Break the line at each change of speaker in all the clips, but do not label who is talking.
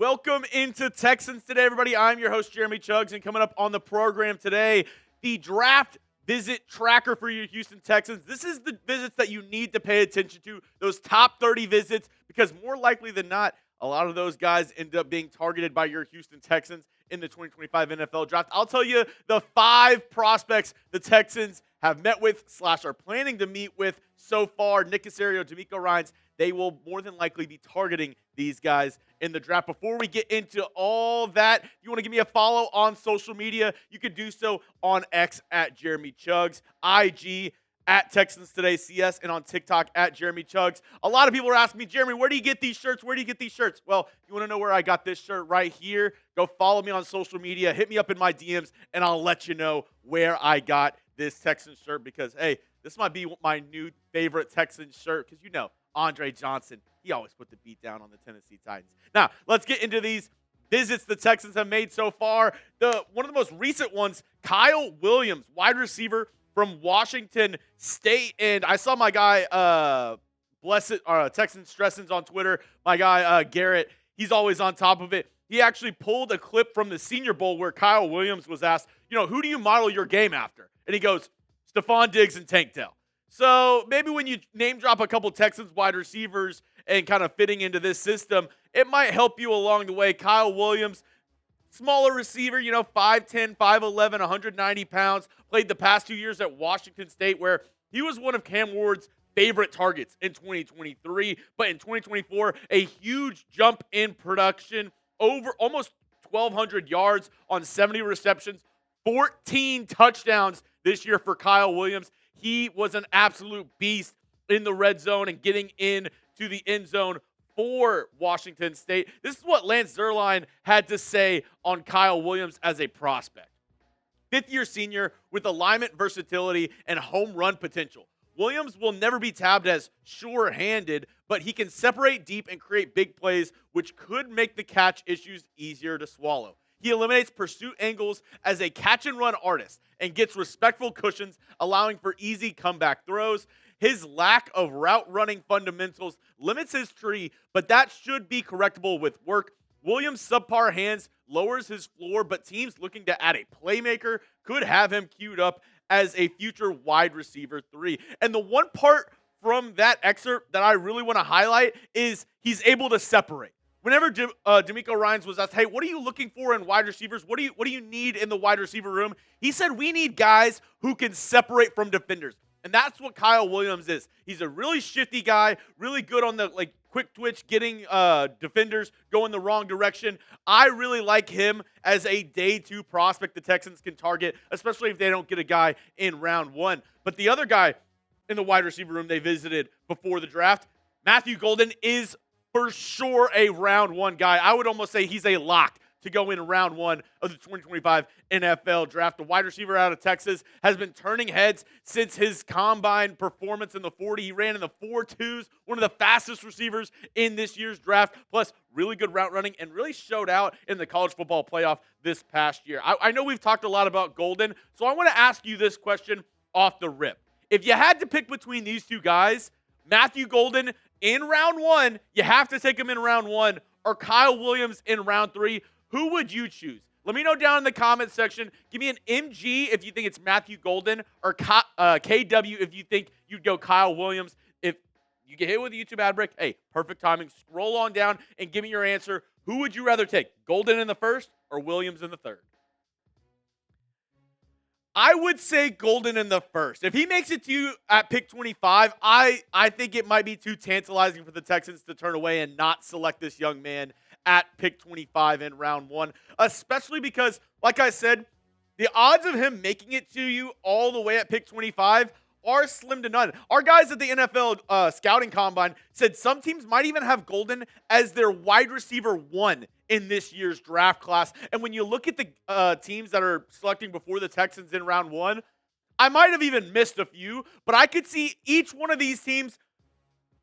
Welcome into Texans Today, everybody. I'm your host, Jeremy Chuggs, and coming up on the program today, the draft visit tracker for your Houston Texans. This is the visits that you need to pay attention to, those top 30 visits, because more likely than not, a lot of those guys end up being targeted by your Houston Texans in the 2025 NFL Draft. I'll tell you the 5 prospects the Texans have met with / are planning to meet with so far. Caserio and DeMeco Ryans, they will more than likely be targeting these guys in the draft. Before we get into all that, if you want to give me a follow on social media, you can do so on X at Jeremy Chuggs, IG at Texans Today CS, and on TikTok at Jeremy Chuggs. A lot of people are asking me, Jeremy, where do you get these shirts? Where do you get these shirts? Well, if you want to know where I got this shirt right here, go follow me on social media, hit me up in my DMs, and I'll let you know where I got this Texans shirt because, hey, this might be my new favorite Texans shirt because, you know, Andre Johnson, he always put the beat down on the Tennessee Titans. Now, let's get into these visits the Texans have made so far. One of the most recent ones, Kyle Williams, wide receiver from Washington State. And I saw my guy, Texans Stressins on Twitter, my guy Garrett, he's always on top of it. He actually pulled a clip from the Senior Bowl where Kyle Williams was asked, you know, who do you model your game after? And he goes, Stephon Diggs and Tank Dell. So maybe when you name drop a couple Texans wide receivers and kind of fitting into this system, it might help you along the way. Kyle Williams, smaller receiver, 5'10", 5'11", 190 pounds, played the past 2 years at Washington State where he was one of Cam Ward's favorite targets in 2023. But in 2024, a huge jump in production, over almost 1,200 yards on 70 receptions, 14 touchdowns this year for Kyle Williams. He was an absolute beast in the red zone and getting in to the end zone for Washington State. This is what Lance Zeirlien had to say on Kyle Williams as a prospect. Fifth-year senior with alignment versatility and home run potential. Williams will never be tabbed as sure-handed, but he can separate deep and create big plays, which could make the catch issues easier to swallow. He eliminates pursuit angles as a catch-and-run artist and gets respectful cushions, allowing for easy comeback throws. His lack of route-running fundamentals limits his tree, but that should be correctable with work. Williams' subpar hands lowers his floor, but teams looking to add a playmaker could have him queued up as a future wide receiver 3. And the one part from that excerpt that I really want to highlight is he's able to separate. Whenever DeMeco Ryans was asked, hey, what are you looking for in wide receivers? What do you need in the wide receiver room? He said, we need guys who can separate from defenders. And that's what Kyle Williams is. He's a really shifty guy, really good on the quick twitch, getting defenders going the wrong direction. I really like him as a day 2 prospect the Texans can target, especially if they don't get a guy in round 1. But the other guy in the wide receiver room they visited before the draft, Matthew Golden, is for sure a round 1 guy. I would almost say he's a lock to go in round 1 of the 2025 NFL Draft. The wide receiver out of Texas has been turning heads since his combine performance in the 40. He ran in the 4.2s, one of the fastest receivers in this year's draft, plus really good route running and really showed out in the college football playoff this past year. I know we've talked a lot about Golden, so I want to ask you this question off the rip. If you had to pick between these two guys, Matthew Golden in round 1, you have to take him in round 1, or Kyle Williams in round 3, who would you choose? Let me know down in the comments section. Give me an MG if you think it's Matthew Golden, or KW if you think you'd go Kyle Williams. If you get hit with a YouTube ad break, hey, perfect timing. Scroll on down and give me your answer. Who would you rather take, Golden in the 1st or Williams in the 3rd? I would say Golden in the 1st. If he makes it to you at pick 25, I think it might be too tantalizing for the Texans to turn away and not select this young man at pick 25 in round 1, especially because, like I said, the odds of him making it to you all the way at pick 25 are slim to none. Our guys at the NFL scouting combine said some teams might even have Golden as their wide receiver 1 in this year's draft class. And when you look at the teams that are selecting before the Texans in round 1, I might have even missed a few, but I could see each one of these teams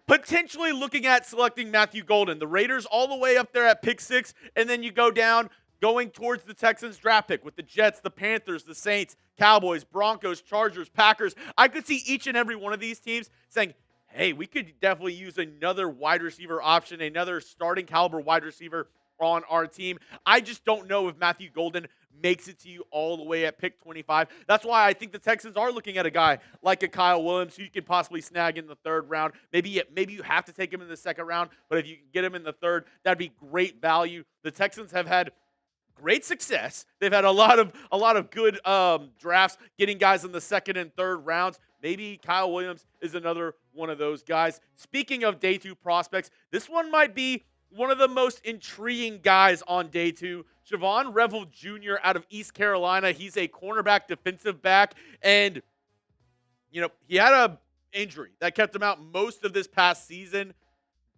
potentially looking at selecting Matthew Golden. The Raiders all the way up there at pick 6, and then you go down going towards the Texans draft pick with the Jets, the Panthers, the Saints, Cowboys, Broncos, Chargers, Packers. I could see each and every one of these teams saying, hey, we could definitely use another wide receiver option, another starting caliber wide receiver on our team. I just don't know if Matthew Golden makes it to you all the way at pick 25. That's why I think the Texans are looking at a guy like a Kyle Williams who you can possibly snag in the third round. Maybe you have to take him in the second round, but if you can get him in the third, that'd be great value. The Texans have had great success. They've had a lot of good drafts, getting guys in the second and third rounds. Maybe Kyle Williams is another one of those guys. Speaking of day 2 prospects, this one might be one of the most intriguing guys on day 2. Revel Jr. out of East Carolina. He's a cornerback, defensive back, and he had a injury that kept him out most of this past season.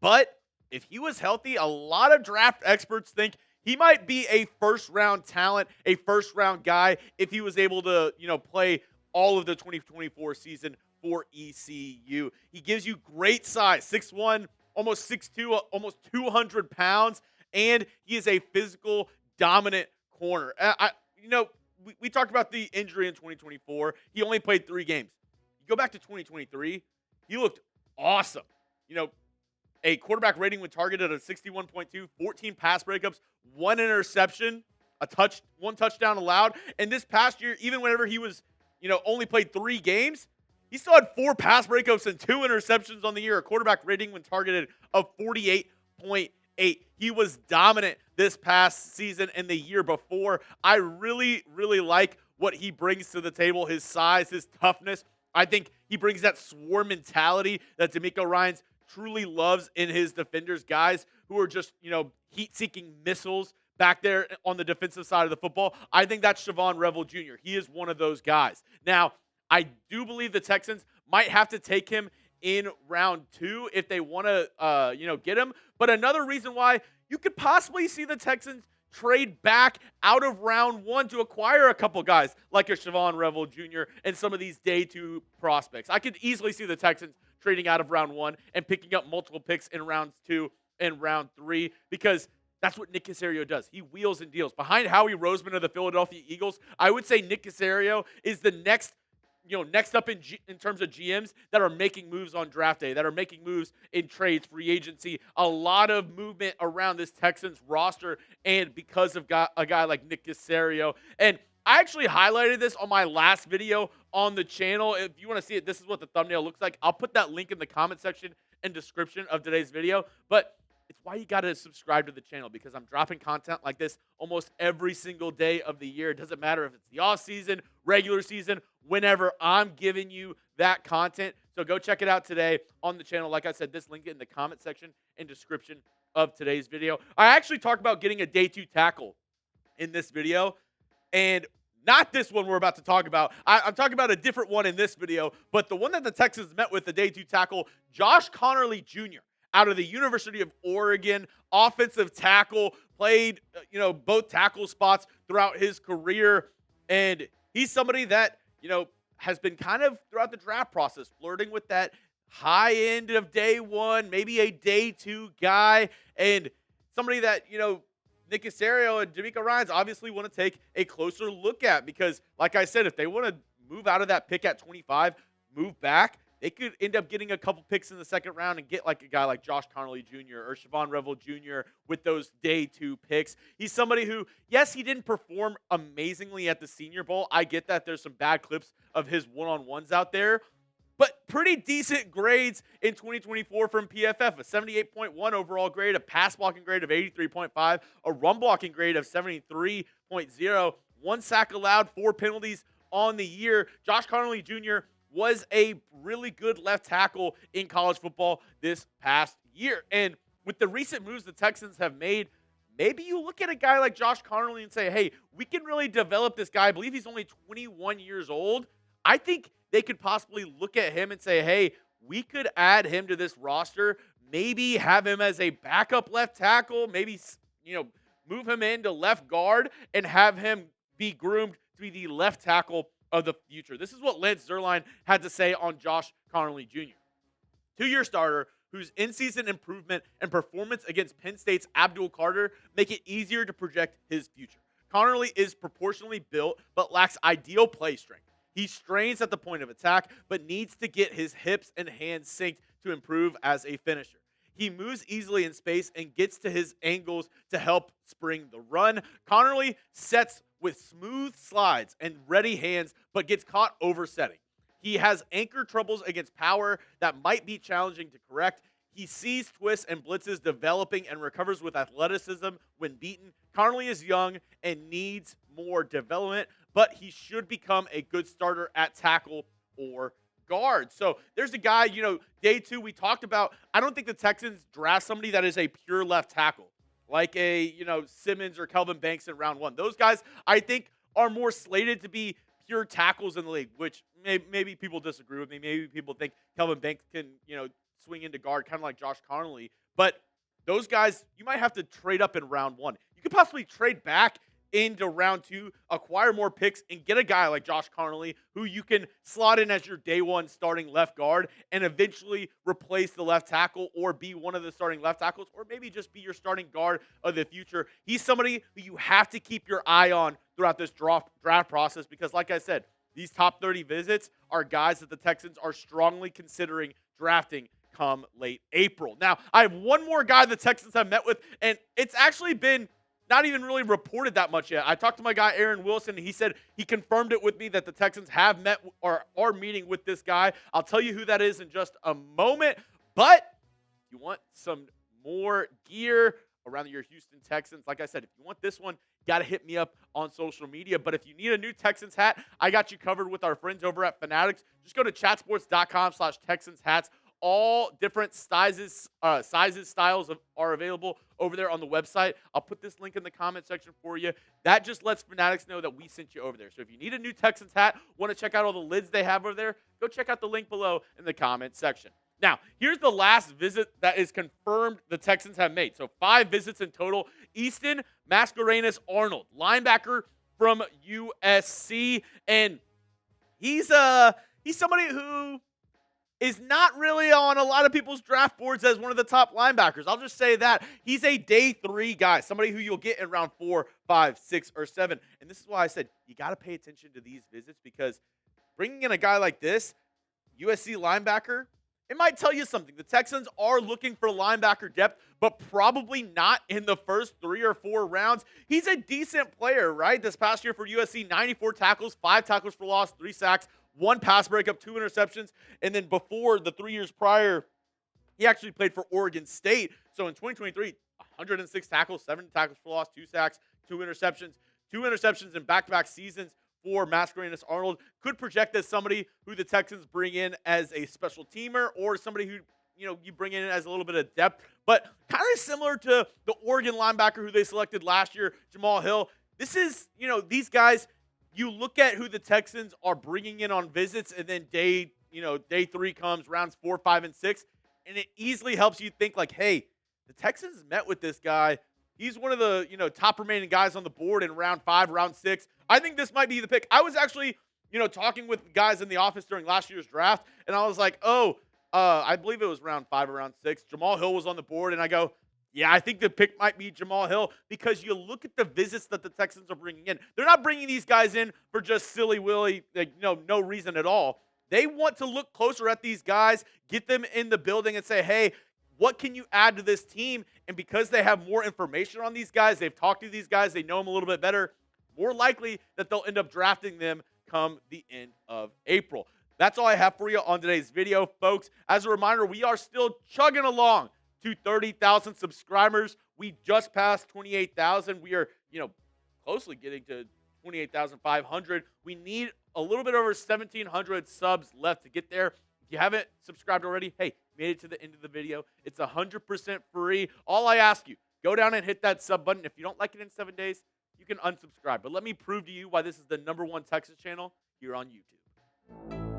But if he was healthy, a lot of draft experts think he might be a first-round talent, a first-round guy if he was able to, play all of the 2024 season for ECU. He gives you great size, 6'1", almost 6'2", almost 200 pounds, and he is a physical, dominant corner. We talked about the injury in 2024. He only played 3 games. You go back to 2023, he looked awesome. A quarterback rating when targeted at 61.2, 14 pass breakups, 1 interception, one touchdown allowed. And this past year, even whenever he was, only played 3 games, he still had 4 pass breakups and 2 interceptions on the year. A quarterback rating when targeted of 48.8. He was dominant this past season and the year before. I really, really like what he brings to the table, his size, his toughness. I think he brings that swarm mentality that DeMeco Ryans truly loves in his defenders, guys who are just, heat-seeking missiles back there on the defensive side of the football. I think that's Revel Jr. He is one of those guys. Now, I do believe the Texans might have to take him in round 2 if they want to, get him. But another reason why you could possibly see the Texans trade back out of round 1 to acquire a couple guys like a Revel Jr. and some of these day 2 prospects. I could easily see the Texans trading out of round 1 and picking up multiple picks in rounds 2 and round 3 because that's what Nick Caserio does. He wheels and deals. Behind Howie Roseman of the Philadelphia Eagles, I would say Nick Caserio is the next up in terms of GMs that are making moves on draft day, that are making moves in trades, free agency, a lot of movement around this Texans roster, and because of a guy like Nick Caserio. And I actually highlighted this on my last video on the channel. If you want to see it, this is what the thumbnail looks like. I'll put that link in the comment section and description of today's video. But it's why you got to subscribe to the channel, because I'm dropping content like this almost every single day of the year. It doesn't matter if it's the off season, regular season, whenever I'm giving you that content. So go check it out today on the channel. Like I said, this link in the comment section and description of today's video. I actually talked about getting a day 2 tackle in this video, and not this one we're about to talk about. I'm talking about a different one in this video, but the one that the Texans met with, the day 2 tackle, Josh Connerly Jr., out of the University of Oregon, offensive tackle, played, both tackle spots throughout his career. And he's somebody that, has been kind of throughout the draft process, flirting with that high end of day 1, maybe a day 2 guy, and somebody that, Nick Caserio and DeMeco Ryans obviously want to take a closer look at, because, like I said, if they want to move out of that pick at 25, move back, they could end up getting a couple picks in the second round and get like a guy like Josh Connerly Jr. or Revel Jr. with those day 2 picks. He's somebody who, yes, he didn't perform amazingly at the Senior Bowl. I get that there's some bad clips of his one-on-ones out there, but pretty decent grades in 2024 from PFF. A 78.1 overall grade, a pass blocking grade of 83.5, a run blocking grade of 73.0, 1 sack allowed, 4 penalties on the year. Josh Connerly Jr. was a really good left tackle in college football this past year. And with the recent moves the Texans have made, maybe you look at a guy like Josh Connerly and say, hey, we can really develop this guy. I believe he's only 21 years old. I think they could possibly look at him and say, hey, we could add him to this roster, maybe have him as a backup left tackle, maybe, move him into left guard and have him be groomed to be the left tackle of the future. This is what Lance Zeirlien had to say on Josh Connerly Jr. 2-year starter whose in-season improvement and performance against Penn State's Abdul make it easier to project his future. Connerly is proportionally built but lacks ideal play strength. He strains at the point of attack but needs to get his hips and hands synced to improve as a finisher. He moves easily in space and gets to his angles to help spring the run. Connerly sets with smooth slides and ready hands, but gets caught oversetting. He has anchor troubles against power that might be challenging to correct. He sees twists and blitzes developing and recovers with athleticism when beaten. Connerly is young and needs more development, but he should become a good starter at tackle or guard. So there's a guy, day 2 we talked about. I don't think the Texans draft somebody that is a pure left tackle, like a, Simmons or Kelvin Banks in round 1. Those guys, I think, are more slated to be pure tackles in the league, which maybe people disagree with me. Maybe people think Kelvin Banks can, swing into guard, kind of like Josh Connerly. But those guys, you might have to trade up in round 1. You could possibly trade back into round 2, acquire more picks, and get a guy like Josh Connerly who you can slot in as your day 1 starting left guard and eventually replace the left tackle or be one of the starting left tackles or maybe just be your starting guard of the future. He's somebody who you have to keep your eye on throughout this draft process because, like I said, these top 30 visits are guys that the Texans are strongly considering drafting come late April. Now, I have one more guy the Texans have met with, and it's actually been not even really reported that much yet. I talked to my guy Aaron Wilson, and he said he confirmed it with me that the Texans have met or are meeting with this guy. I'll tell you who that is in just a moment. But if you want some more gear around your Houston Texans, like I said, if you want this one, you got to hit me up on social media. But if you need a new Texans hat, I got you covered with our friends over at Fanatics. Just go to chatsports.com/Texans hats. All different sizes, styles are available over there on the website. I'll put this link in the comment section for you. That just lets Fanatics know that we sent you over there. So if you need a new Texans hat, want to check out all the lids they have over there, go check out the link below in the comment section. Now, here's the last visit that is confirmed the Texans have made. So 5 visits in total. Easton Mascarenas-Arnold, linebacker from USC. And he's somebody who is not really on a lot of people's draft boards as one of the top linebackers. I'll just say that. He's a day 3 guy, somebody who you'll get in round 4, 5, 6, or 7. And this is why I said you got to pay attention to these visits because bringing in a guy like this, USC linebacker, it might tell you something. The Texans are looking for linebacker depth, but probably not in the first 3 or 4 rounds. He's a decent player, right? This past year for USC, 94 tackles, 5 tackles for loss, 3 sacks, 1 pass breakup, 2 interceptions. And then before the 3 years prior, he actually played for Oregon State. So in 2023, 106 tackles, 7 tackles for loss, 2 sacks, 2 interceptions. 2 interceptions in back-to-back seasons for Mascarenas-Arnold. Could project as somebody who the Texans bring in as a special teamer or somebody who, you bring in as a little bit of depth. But kind of similar to the Oregon linebacker who they selected last year, Jamal Hill. This is, these guys, you look at who the Texans are bringing in on visits, and then day 3 comes, rounds 4, 5, and 6, and it easily helps you think like, hey, the Texans met with this guy. He's one of the top remaining guys on the board in round 5, round 6. I think this might be the pick. I was actually talking with guys in the office during last year's draft, and I was like, I believe it was round 5 or round 6. Jamal Hill was on the board, and I go, yeah, I think the pick might be Jamal Hill because you look at the visits that the Texans are bringing in. They're not bringing these guys in for just silly-willy, no reason at all. They want to look closer at these guys, get them in the building and say, hey, what can you add to this team? And because they have more information on these guys, they've talked to these guys, they know them a little bit better, more likely that they'll end up drafting them come the end of April. That's all I have for you on today's video, folks. As a reminder, we are still chugging along to 30,000 subscribers. We just passed 28,000. We are, closely getting to 28,500. We need a little bit over 1,700 subs left to get there. If you haven't subscribed already, hey, made it to the end of the video. It's 100% free. All I ask you, go down and hit that sub button. If you don't like it in 7 days, you can unsubscribe. But let me prove to you why this is the #1 Texas channel here on YouTube.